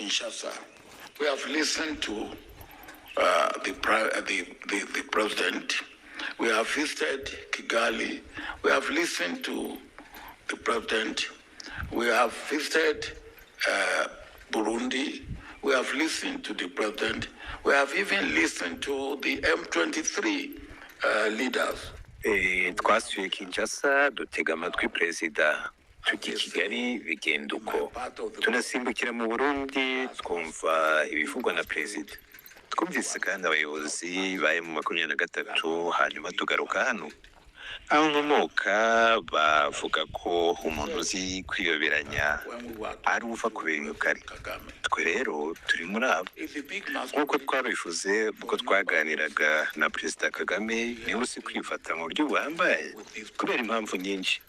Kinshasa. We have listened to the president. We have visited Kigali. We have listened to the president. We have visited Burundi. We have listened to the president. We have even listened to the M23 leaders. Twasuye Kinshasa dutega amatwi perezida tujya Kigali bigenda uko tunasimbukira mu Burundi twumva ibivugwa na perezida twumvise kandi abayobozi baye mu 23 hanyuma tugaruka hano aho nkomoka bavuga ko umuntu uzi kwiyoberanya ari uva ku bintu kare twe rero turi muri abo nk'uko twabivuze ubwo twaganiraga na perezida Kagame niwe uzi kwifata mu buryo buhambaye kubera impamvu nyinshi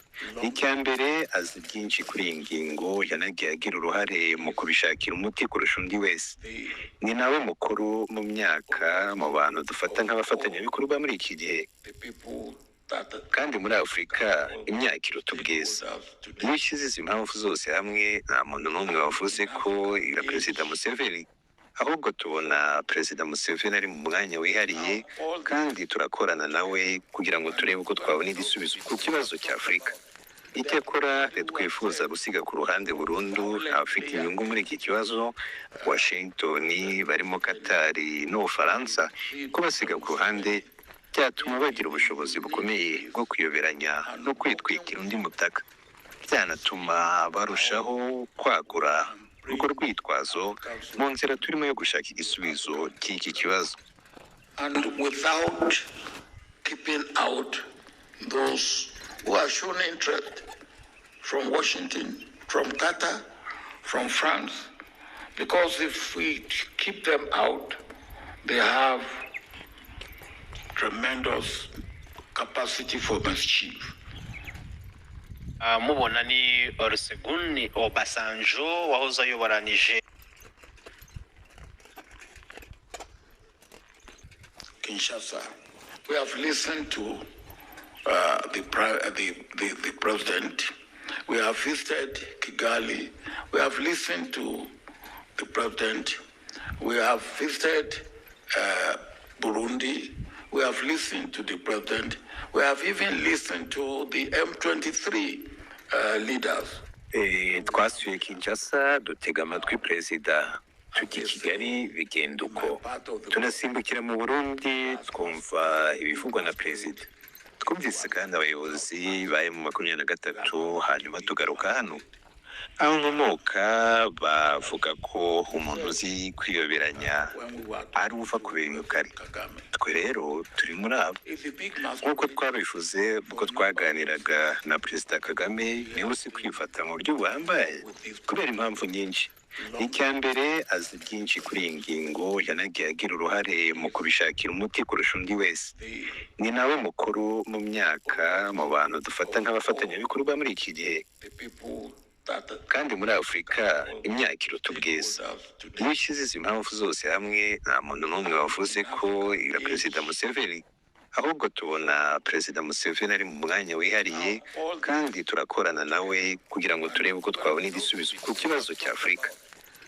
icya mbere azi byinshi kuri iyi ngingo yanagiye agira uruhare mu kubishakira umuti kurusha undi wese ni nawe mukuru mu myaka mu bantu dufata nk'abafatanyabikorwa muri iki gihe kandi muri Afurika imyaka iruta ubwiza iyo ushyize izi mpamvu zose hamwe nta muntu n'umwe wavuze ko ira perezida Museveni ahubwo tubona perezida Museveni ari mu mwanya wihariye kandi turakorana nawe kugira ngo turebe uko twabona igisubizo ku kibazo cya Afurika icyakora twifuza gusiga ku ruhande burundu abafite inyungu muri iki kibazo Washington barimo Qatar n'Ubufaransa ko basiga ku ruhande byatuma bagira ubushobozi bukomeye bwo kuyoberanya no kwitwikira undi mutaka byanatuma barushaho kwagura urwo rwitwazo mu nzira turimo yo gushaka igisubizo cy'iki kibazo. And without keeping out those who are shown interest from Washington, from Qatar, from France, because if we keep them out, they have tremendous capacity for mischief. Mubona ni Olusegun Obasanjo wahoze ayobora Niger. Kinshasa. We have listened to the president. We have visited Kigali. We have listened to the president. We have visited Burundi. We have listened to the president. We have even listened to the M23 leaders. Twasuye Kinshasa dutega amatwi perezida tujya Kigali bigenda uko tunasimbukira mu Burundi twumva ibivugwa na perezida twumvise kandi abayobozi baye mu 23 hanyuma tugaruka hano aho nkomoka bavuga ko umuntu uzi kwiyoberanya ari uva ku bintu kare twe rero turi muri abo nk'uko twabivuze ubwo twaganiraga na perezida Kagame niwe uzi kwifata mu buryo buhambaye kubera impamvu nyinshi icya mbere azi byinshi kuri iyi ngingo yanagiye agira uruhare mu kubishakira umuti kurusha undi wese ni nawe mukuru mu myaka mu bantu dufata nk'abafatanyabikorwa muri iki gihe kandi muri Afurika imyaka iruta ubwiza iyo ushyize izi mpamvu zose hamwe nta muntu n'umwe wavuze ko ira perezida Museveni ahubwo tubona perezida Museveni ari mu mwanya wihariye kandi turakorana nawe kugira ngo turebe uko twabona igisubizo ku kibazo cya Afurika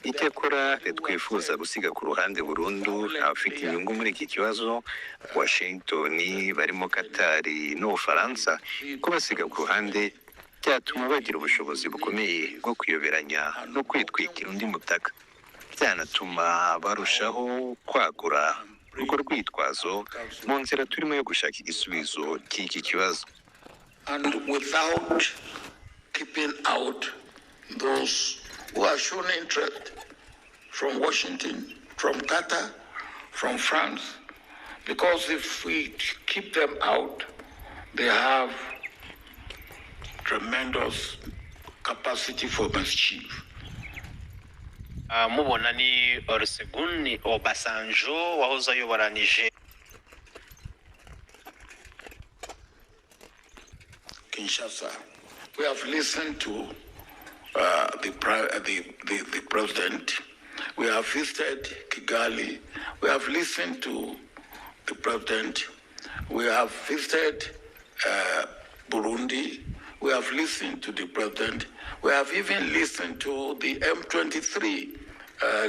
icyakora twifuza gusiga ku ruhande burundu abafite inyungu muri iki kibazo Washington barimo Qatar n'Ubufaransa ko basiga ku ruhande byatuma bagira ubushobozi bukomeye bwo kuyoberanya no kwitwikira undi mutaka byanatuma barushaho kwagura urwo rwitwazo mu nzira turimo yo gushaka igisubizo cy'iki kibazo. And without keeping out those who are shown interest from Washington, from Qatar, from France, because if we keep them out, they have tremendous capacity for mischief. Mubona ni Olusegun Obasanjo wahoze ayobora Niger. Kinshasa. We have listened to the president. We have visited Kigali. We have listened to the president. We have visited Burundi. We have listened to the president. We have even listened to the M23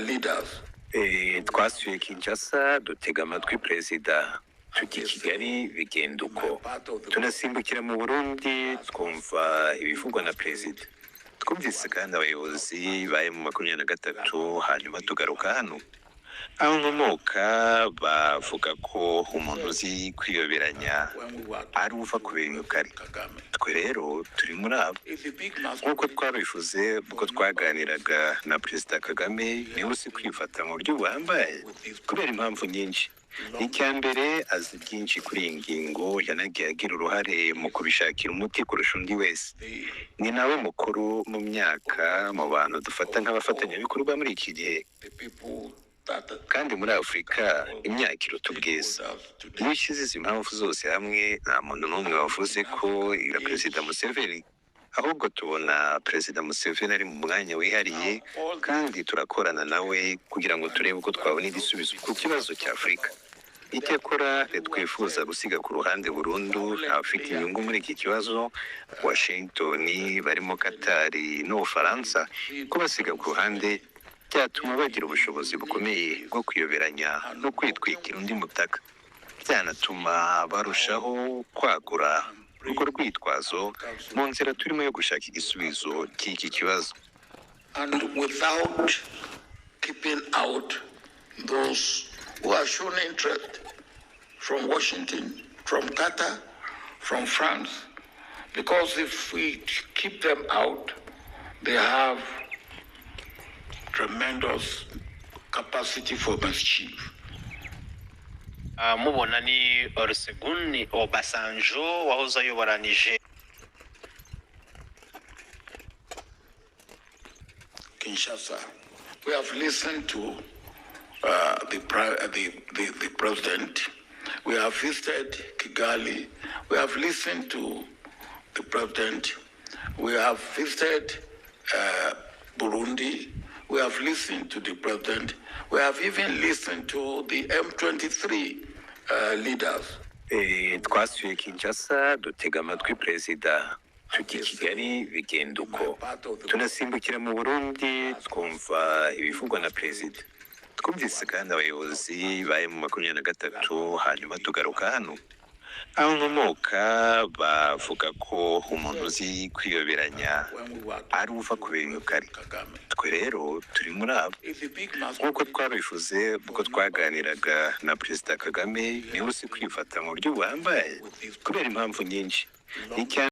leaders. Twasuye Kinshasa dutega amatwi perezida tujya i Kigali bigenda uko tunasimbukira mu Burundi twumva ibivugwa na perezida twumvise kandi abayobozi baye mu 23 hanyuma tugaruka hano aho nkomoka bavuga ko umuntu uzi kwiyoberanya ari uva ku bintu kare twe rero turi muri abo nk'uko twabivuze ubwo twaganiraga na perezida Kagame niwe uzi kwifata mu buryo buhambaye kubera impamvu nyinshi icya mbere azi byinshi kuri iyi ngingo yanagiye agira uruhare mu kubishakira umuti kurusha undi wese ni nawe mukuru mu myaka mu bantu dufata nk'abafatanyabikorwa muri iki gihe kandi muri Afurika imyaka iruta ubwiza iyo ushyize izi mpamvu zose hamwe nta muntu n'umwe wavuze ko ira perezida Museveni ahubwo tubona perezida Museveni ari mu mwanya wihariye kandi turakorana nawe kugira ngo turebe uko twabona igisubizo ku kibazo cya Afurika icyakora twifuza gusiga ku ruhande burundu abafite inyungu muri iki kibazo Washington barimo Qatar n'Ubufaransa ko basiga ku ruhande byatuma bagira ubushobozi bukomeye bwo kwiyoberanya no kwitwikira undi mutaka byanatuma barushaho kwagura urwo rwitwazo mu nzira turimo yo gushaka igisubizo cy'iki kibazo and without keeping out those who are shown interest from Washington, from Qatar, from France, because if we keep them out, they have tremendous capacity for mischief. mubona ni Olusegun Obasanjo wahoze ayoboranije Kinshasa. We have listened to the president. We have visited Kigali. We have listened to the president. We have visited Burundi. We have listened to the president. We have even listened to the M23 leaders. Twasuye Kinshasa dutega amatwi perezida tujya i Kigali bigenda uko tunasimbukira mu Burundi twumva ibivugwa na perezida twumvise kandi abayobozi baye mu 23 hanyuma tugaruka hano aho nkomoka bavuga ko umuntu uzi kwiyoberanya ari uva ku bintu kare twe rero turi muri abo nk'uko twabivuze ubwo twaganiraga na perezida Kagame niwe uzi kwifata mu buryo buhambaye kubera impamvu nyinshi